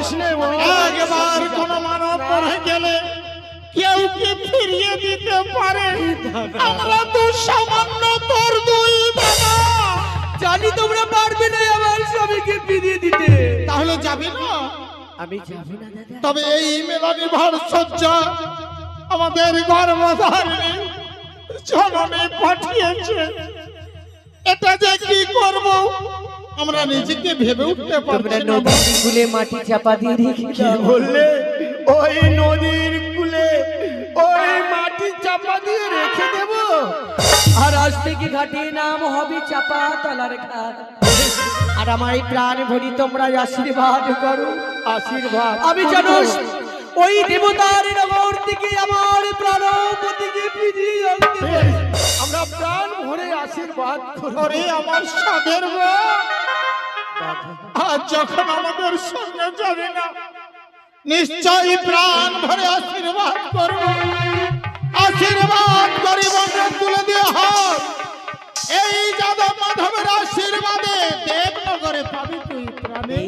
বলিস নে, একবার কোন মানব মরে গেলে কেউ কি ফিরিয়ে দিতে পারে? আমরা তো সামান্য তোর দুই দাদা। জানি তোমরা পারবে না আমার স্বামীকে ফিরিয়ে দিতে। তাহলে যাবি না? আমি যাব না দাদা। তবে এই মেলানি ভার সজ্জা আমাদের গর্ভধারিণী জননী পাঠিয়েছে, এটা যে কি করব আমরা নিজেকে ভেবে উঠতে পারছি না। নদীর কূলে মাটি চাপা দিয়ে রেখে কি বললে? ওই নদীর কূলে ওই মাটি চাপা দিয়ে রেখে দেব? আর আজ থেকে ঘাটের নাম হবে চাপা তলার ঘাট। আর আমার প্রাণ ভরি তোমরা আশীর্বাদ করো। আশীর্বাদ আমি জানো ওই দেবতার নগর থেকে আমার প্রাণপতিকে ফিরিয়ে আনতে পারি। আমরা প্রাণ ভরে আশীর্বাদ করব। ওরে আমার সাধের বউ, আজ যখন আমাদের সঙ্গে যাবে না, নিশ্চয়ই প্রাণ ভরে আশীর্বাদ করব। আশীর্বাদ করি বন্ধে তুলে দিয়ে হাত। এই যাদব মাধবের আশীর্বাদে দেবনগরে পাবি তুই প্রাণে।